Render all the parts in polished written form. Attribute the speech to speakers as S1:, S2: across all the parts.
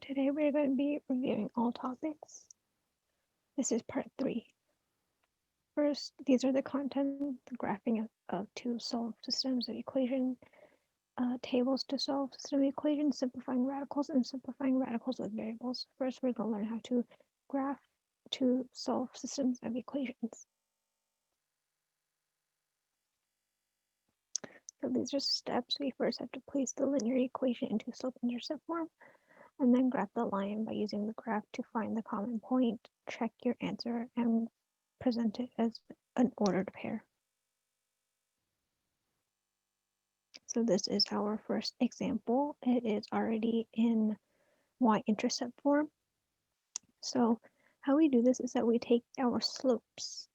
S1: Today we're going to be reviewing all topics. This is part 3. First, these are the content, the graphing of to solve systems of equation, tables to solve system of equations, simplifying radicals, and simplifying radicals with variables. First, we're going to learn how to graph to solve systems of equations. So these are steps. We first have to place the linear equation into slope-intercept form, and then graph the line by using the graph to find the common point, check your answer, and present it as an ordered pair. So this is our first example. It is already in y-intercept form. So how we do this is that we take our slopes.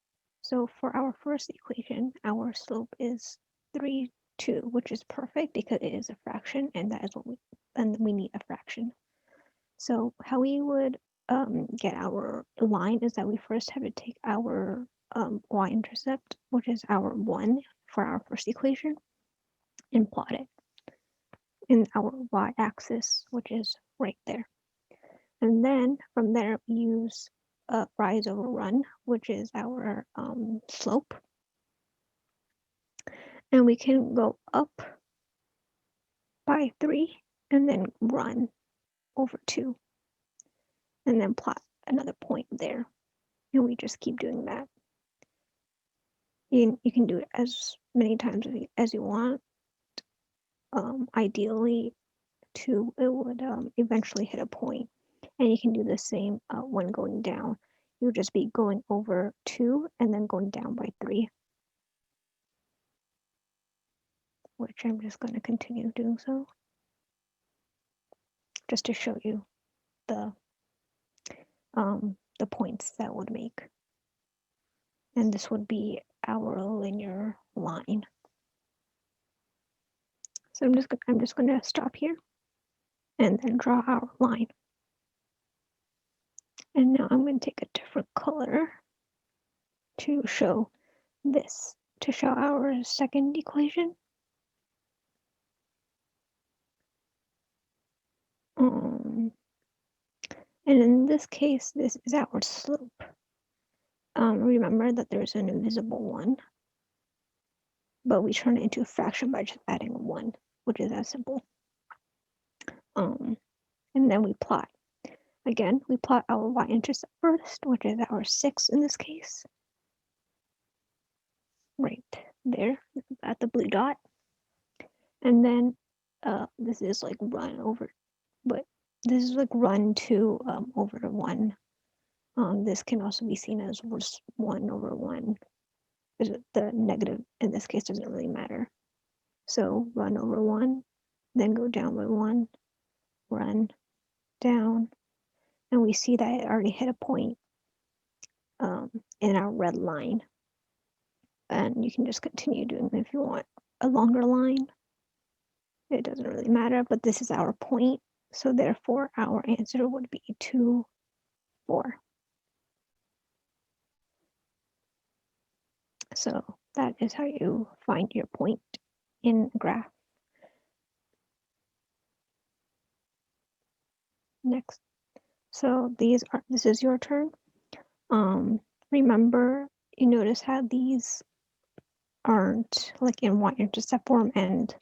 S1: So for our first equation, our slope is 3, 2, which is perfect because it is a fraction, and that is what we need a fraction. So how we would get our line is that we first have to take our y-intercept, which is our 1 for our first equation, and plot it in our y-axis, which is right there. And then from there, we use rise over run, which is our slope. And we can go up by 3 and then run over 2. And then plot another point there. And we just keep doing that. You can do it as many times as you want. Ideally, 2, it would eventually hit a point. And you can do the same when going down. You would just be going over 2 and then going down by 3. Which I'm just going to continue doing so. Just to show you the points that would make. And this would be our linear line. So I'm just going to stop here and then draw our line. And now I'm going to take a different color to show this, to show our second equation. And in this case, this is our slope. Remember that there's an invisible 1, but we turn it into a fraction by just adding a 1, which is as simple. And then we plot. Again, we plot our y-intercept first, which is our 6 in this case. Right there, at the blue dot. And then this is like run over, but this is like run 2 over 1. This can also be seen as 1 over 1. The negative in this case doesn't really matter. So run over 1, then go down by 1, run down, and we see that it already hit a point in our red line. And you can just continue doing it if you want a longer line. It doesn't really matter, but this is our point. So therefore, our answer would be 2, 4. So that is how you find your point in a graph. Next. So this is your turn. Remember, you notice how these aren't like in y-intercept form and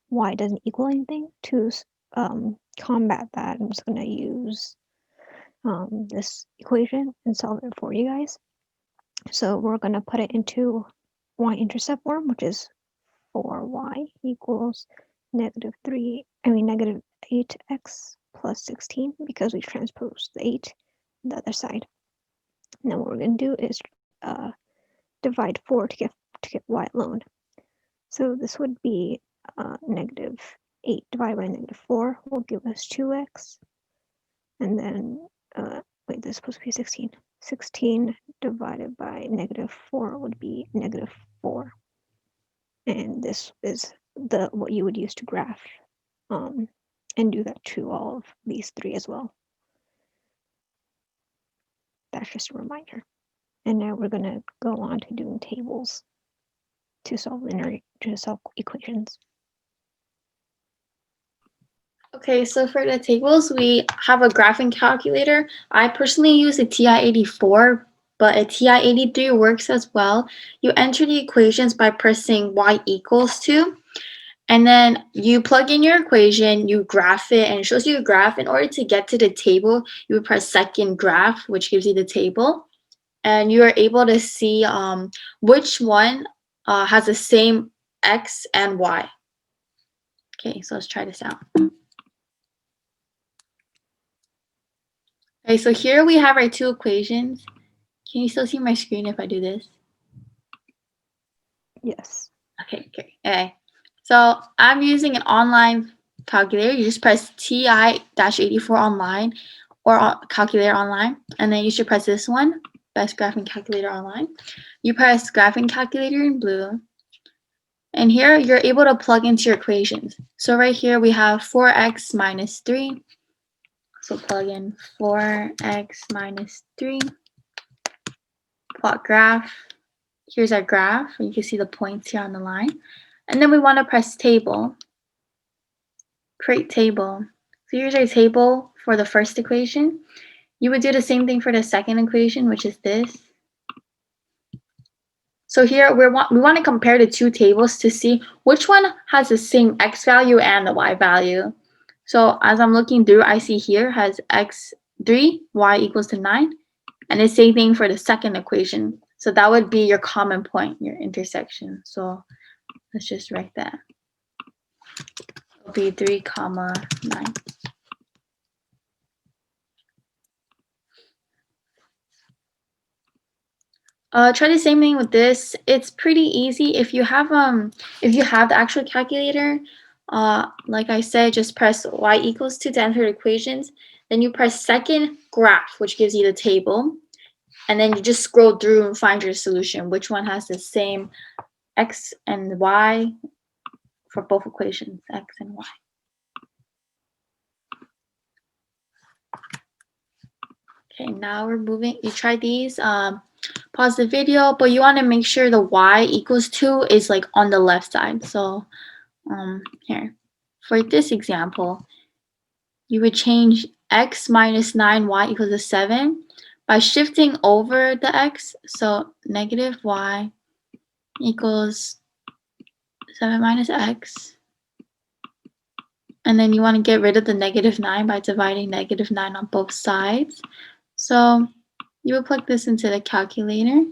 S1: y doesn't equal anything. To combat that, I'm just going to use this equation and solve it for you guys. So we're going to put it into y-intercept form, which is 4y equals negative 8x plus 16, because we transposed the 8 the other side. And then what we're going to do is divide 4 to get y alone. So this would be negative 8 divided by negative 4 will give us 2x. And then, wait, this is supposed to be 16. 16 divided by negative 4 would be negative 4. And this is what you would use to graph and do that to all of these 3 as well. That's just a reminder. And now we're going to go on to doing tables to solve equations.
S2: Okay, so for the tables, we have a graphing calculator. I personally use a TI-84, but a TI-83 works as well. You enter the equations by pressing y equals to, and then you plug in your equation, you graph it, and it shows you a graph. In order to get to the table, you would press second graph, which gives you the table, and you are able to see which one has the same x and y. Okay, so let's try this out. Okay, so here we have our two equations. Can you still see my screen if I do this?
S1: Yes.
S2: Okay. So I'm using an online calculator. You just press TI-84 online or calculator online, and then you should press this one, best graphing calculator online. You press graphing calculator in blue, and here you're able to plug into your equations. So right here we have 4x minus 3. So plug in 4x minus 3, plot graph. Here's our graph. You can see the points here on the line. And then we want to press table, create table. So here's our table for the first equation. You would do the same thing for the second equation, which is this. So here we want to compare the two tables to see which one has the same x value and the y value. So as I'm looking through, I see here has x3, y equals to 9. And the same thing for the second equation. So that would be your common point, your intersection. So let's just write that. It'll be 3, 9. Try the same thing with this. It's pretty easy. If you have the actual calculator, like I said, just press y equals to enter the equations. Then you press second graph, which gives you the table. And then you just scroll through and find your solution, which one has the same x and y for both equations, x and y. Okay, now we're moving. You try these. Pause the video, but you want to make sure the y equals 2 is like on the left side. So here, for this example, you would change x minus 9, y equals to 7 by shifting over the x. So negative y equals 7 minus x. And then you want to get rid of the negative 9 by dividing negative 9 on both sides. So you would plug this into the calculator.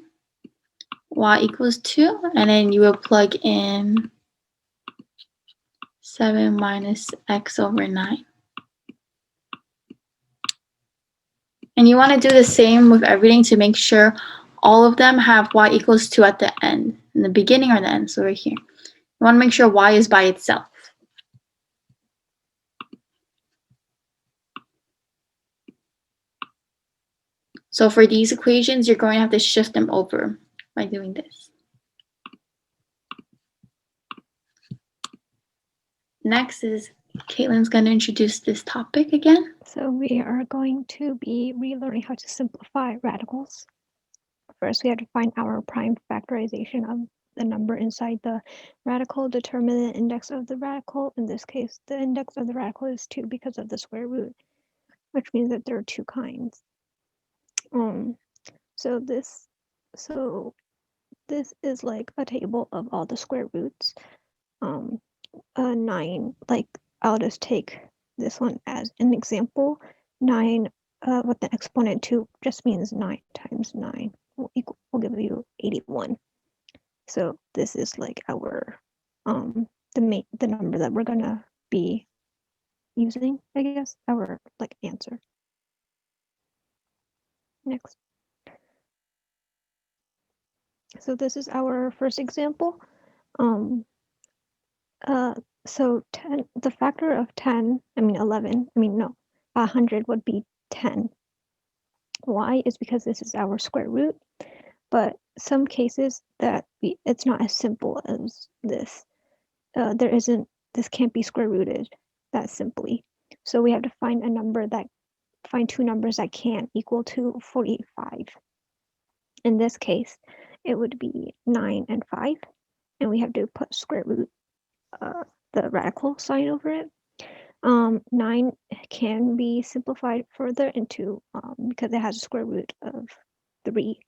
S2: Y equals 2, and then you will plug in 7 minus x over 9. And you want to do the same with everything to make sure all of them have y equals 2 at the end, in the beginning or the end, so right here. You want to make sure y is by itself. So for these equations, you're going to have to shift them over by doing this. Next is Caitlin's going to introduce this topic again.
S1: So we are going to be relearning how to simplify radicals. First, we have to find our prime factorization of the number inside the radical, determine the index of the radical. In this case, the index of the radical is 2 because of the square root, which means that there are two kinds. So this is like a table of all the square roots. 9, like I'll just take this one as an example. 9 with the exponent 2 just means 9 times 9 will give you 81. So this is like our the number that we're gonna be using, I guess, our like answer. Next. So this is our first example. So 10, the factor of 10, 100 would be 10. Why? Is because this is our square root, but some cases that it's not as simple as this. This can't be square rooted that simply. So we have to find two numbers that can equal to 45. In this case, it would be 9 and 5, and we have to put square root the radical sign over it. 9 can be simplified further into because it has a square root of 3.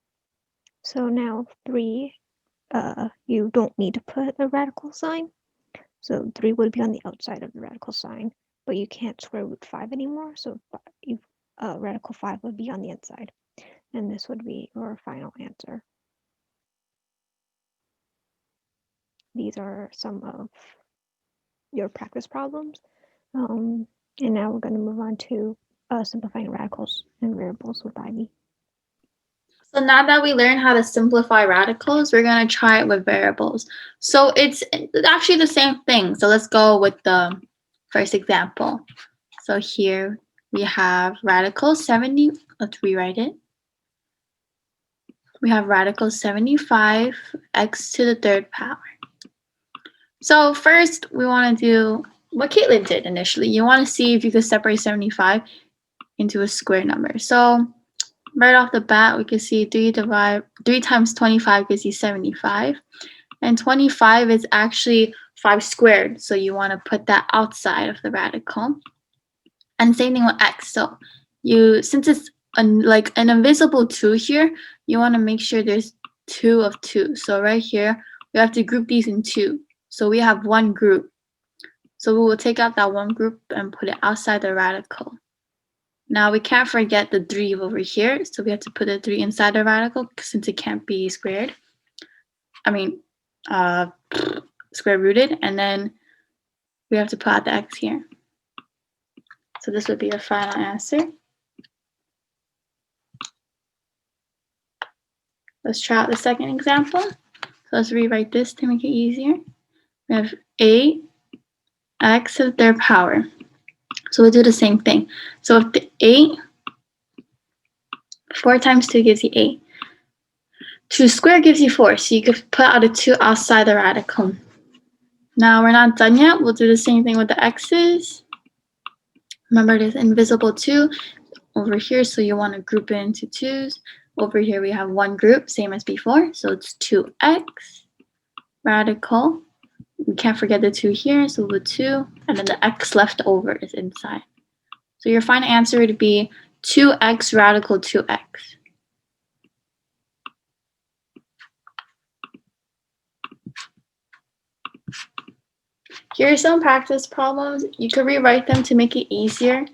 S1: So now 3, you don't need to put a radical sign. So 3 would be on the outside of the radical sign, but you can't square root 5 anymore. So you, radical 5 would be on the inside, and this would be your final answer. These are some of your practice problems. And now we're going to move on to simplifying radicals and variables with Ivy.
S2: So now that we learn how to simplify radicals, we're going to try it with variables. So it's actually the same thing. So let's go with the first example. So here we have radical 70. Let's rewrite it. We have radical 75 x to the third power. So first we want to do what Caitlin did initially. You want to see if you could separate 75 into a square number. So right off the bat, we can see 3 times 25 gives you 75. And 25 is actually 5 squared. So you want to put that outside of the radical. And same thing with x. So since it's like an invisible 2 here, you want to make sure there's 2 of 2. So right here, we have to group these in 2. So we have one group. So we will take out that one group and put it outside the radical. Now we can't forget the 3 over here, so we have to put the 3 inside the radical since it can't be squared. I mean, square rooted, and then we have to put out the x here. So this would be your final answer. Let's try out the second example. So let's rewrite this to make it easier. We have 8x to the third power. So we'll do the same thing. So if the 8, 4 times 2 gives you 8. 2 squared gives you 4, so you could put out a 2 outside the radical. Now we're not done yet. We'll do the same thing with the x's. Remember, there's invisible 2 over here, so you want to group it into 2's. Over here we have one group, same as before, so it's 2x radical. We can't forget the 2 here, so the 2, and then the x left over is inside. So your final answer would be 2x radical 2x. Here are some practice problems. You could rewrite them to make it easier.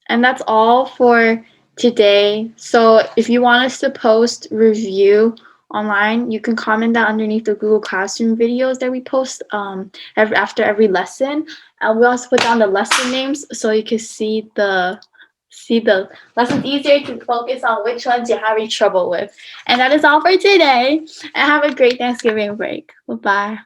S2: And that's all for today. So if you want us to post review online, you can comment that underneath the Google Classroom videos that we post after every lesson. And we also put down the lesson names so you can see the lessons easier to focus on which ones you're having trouble with. And that is all for today. And have a great Thanksgiving break. Bye-bye.